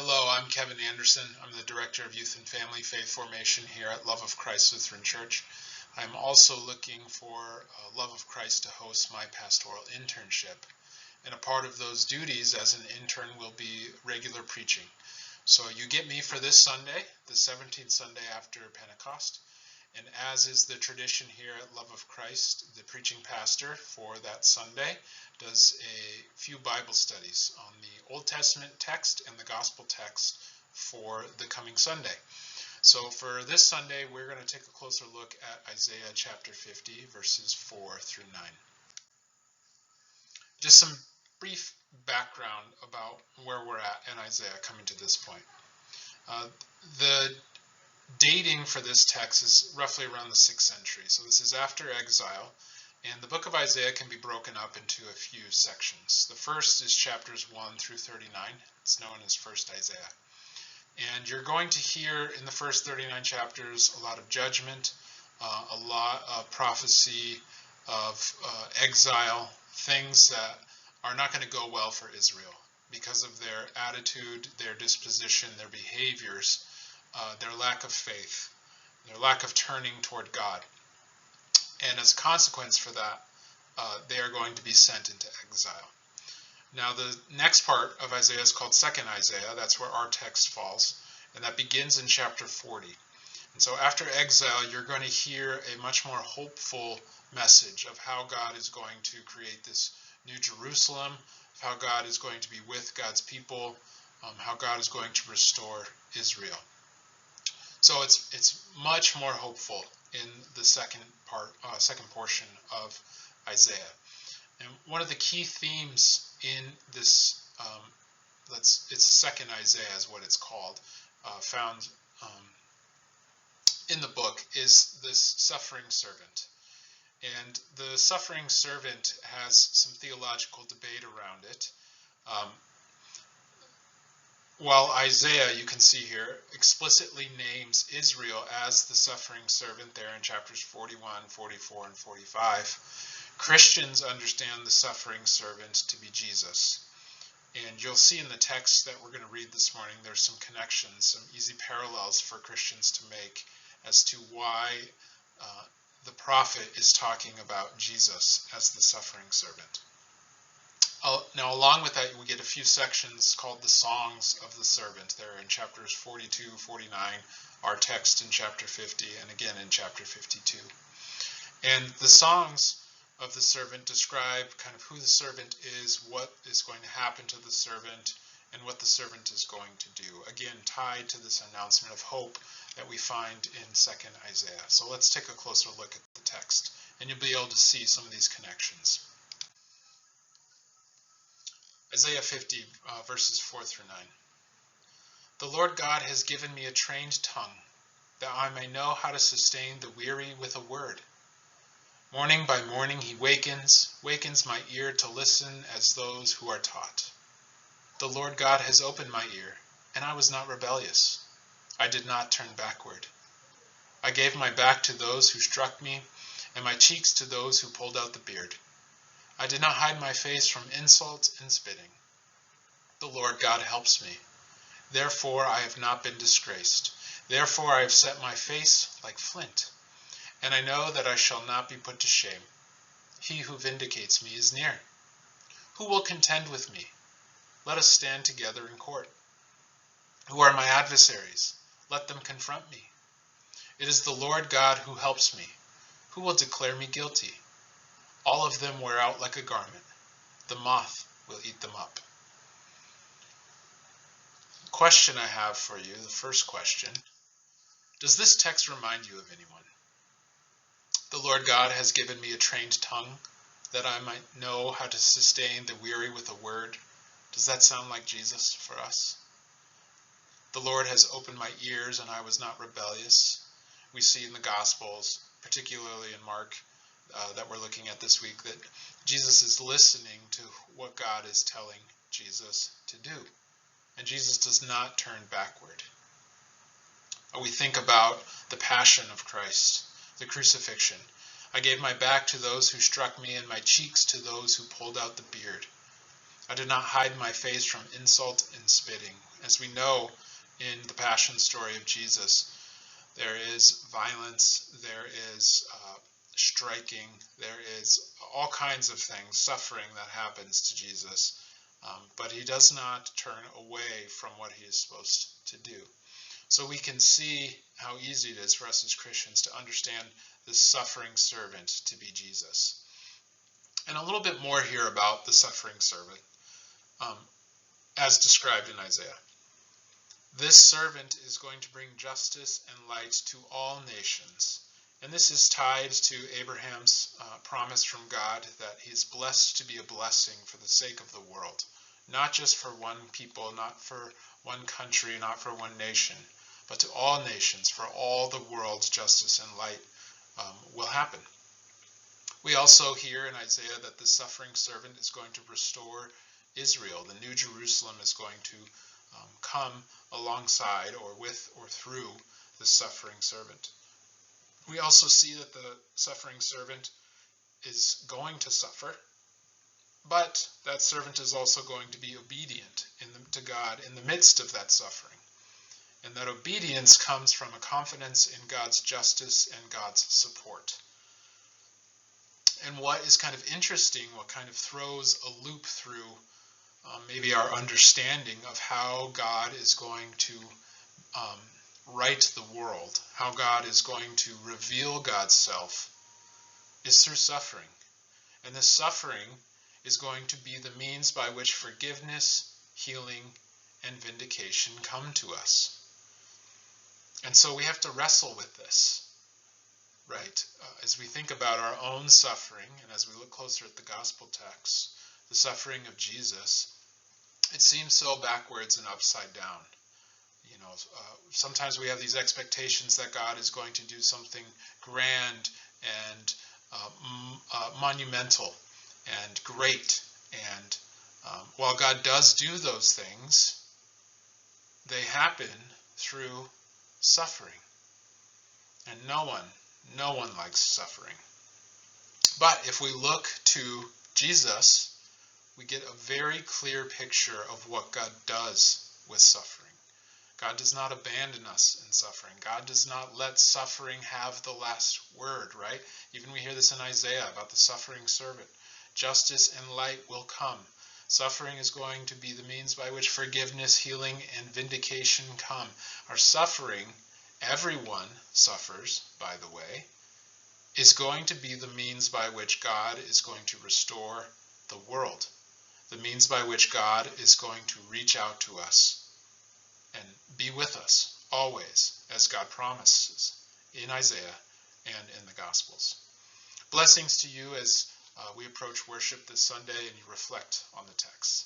Hello, I'm Kevin Anderson. I'm the Director of Youth and Family Faith Formation here at Love of Christ Lutheran Church. I'm also looking for Love of Christ to host my pastoral internship. And a part of those duties as an intern will be regular preaching. So you get me for this Sunday, the 17th Sunday after Pentecost. And as is the tradition here at Love of Christ, the preaching pastor for that Sunday does a few Bible studies on the Old Testament text and the Gospel text for the coming Sunday. So for this Sunday, we're going to take a closer look at Isaiah chapter 50, verses 4 through 9. Just some brief background about where we're at in Isaiah coming to this point. The dating for this text is roughly around the 6th century. So this is after exile, and the book of Isaiah can be broken up into a few sections. The first is chapters 1 through 39. It's known as First Isaiah. And you're going to hear in the first 39 chapters a lot of judgment, a lot of prophecy of exile, things that are not going to go well for Israel because of their attitude, their disposition, their behaviors, their lack of faith, their lack of turning toward God. And as a consequence for that, they are going to be sent into exile. Now the next part of Isaiah is called Second Isaiah. That's where our text falls. And that begins in chapter 40. And so after exile, you're going to hear a much more hopeful message of how God is going to create this new Jerusalem, how God is going to be with God's people, how God is going to restore Israel. So it's much more hopeful in the second portion of Isaiah. And one of the key themes in this, it's Second Isaiah is what it's called, found in the book, is this suffering servant. And the suffering servant has some theological debate around it. While Isaiah, you can see here, explicitly names Israel as the suffering servant there in chapters 41, 44, and 45, Christians understand the suffering servant to be Jesus. And you'll see in the text that we're going to read this morning, there's some connections, some easy parallels for Christians to make as to why the prophet is talking about Jesus as the suffering servant. Now, along with that, we get a few sections called the Songs of the Servant. They're in chapters 42, 49, our text in chapter 50, and again in chapter 52. And the Songs of the Servant describe kind of who the servant is, what is going to happen to the servant, and what the servant is going to do. Again, tied to this announcement of hope that we find in 2nd Isaiah. So let's take a closer look at the text, and you'll be able to see some of these connections. Isaiah 50, verses 4 through 9. The Lord God has given me a trained tongue, that I may know how to sustain the weary with a word. Morning by morning he wakens my ear to listen as those who are taught. The Lord God has opened my ear, and I was not rebellious. I did not turn backward. I gave my back to those who struck me, and my cheeks to those who pulled out the beard. I did not hide my face from insult and spitting. The Lord God helps me. Therefore I have not been disgraced. Therefore I have set my face like flint. And I know that I shall not be put to shame. He who vindicates me is near. Who will contend with me? Let us stand together in court. Who are my adversaries? Let them confront me. It is the Lord God who helps me. Who will declare me guilty? All of them wear out like a garment. The moth will eat them up. The question I have for you, the first question, does this text remind you of anyone? The Lord God has given me a trained tongue, that I might know how to sustain the weary with a word. Does that sound like Jesus for us? The Lord has opened my ears, and I was not rebellious. We see in the Gospels, particularly in Mark, that we're looking at this week, that Jesus is listening to what God is telling Jesus to do. And Jesus does not turn backward. We think about the passion of Christ, the crucifixion. I gave my back to those who struck me, and my cheeks to those who pulled out the beard. I did not hide my face from insult and spitting. As we know in the Passion story of Jesus, there is violence, there is striking, there is all kinds of things, suffering that happens to Jesus. But he does not turn away from what he is supposed to do. So we can see how easy it is for us as Christians to understand the suffering servant to be Jesus. And a little bit more here about the suffering servant, as described in Isaiah. This servant is going to bring justice and light to all nations. And this is tied to Abraham's promise from God that he's blessed to be a blessing for the sake of the world. Not just for one people, not for one country, not for one nation, but to all nations, for all the world's justice and light will happen. We also hear in Isaiah that the suffering servant is going to restore Israel. The New Jerusalem is going to come alongside or with or through the suffering servant. We also see that the suffering servant is going to suffer, but that servant is also going to be obedient to God in the midst of that suffering. And that obedience comes from a confidence in God's justice and God's support. And what is kind of interesting, what kind of throws a loop through maybe our understanding of how God is going to right the world, how God is going to reveal God's self, is through suffering. And this suffering is going to be the means by which forgiveness, healing, and vindication come to us. And so we have to wrestle with this, right? As we think about our own suffering, and as we look closer at the gospel text, the suffering of Jesus, it seems so backwards and upside down. You know, sometimes we have these expectations that God is going to do something grand and monumental and great. And while God does do those things, they happen through suffering. And no one likes suffering. But if we look to Jesus, we get a very clear picture of what God does with suffering. God does not abandon us in suffering. God does not let suffering have the last word, right? Even we hear this in Isaiah about the suffering servant. Justice and light will come. Suffering is going to be the means by which forgiveness, healing, and vindication come. Our suffering, everyone suffers, by the way, is going to be the means by which God is going to restore the world. The means by which God is going to reach out to us and be with us always, as God promises in Isaiah and in the Gospels. Blessings to you as we approach worship this Sunday and you reflect on the text.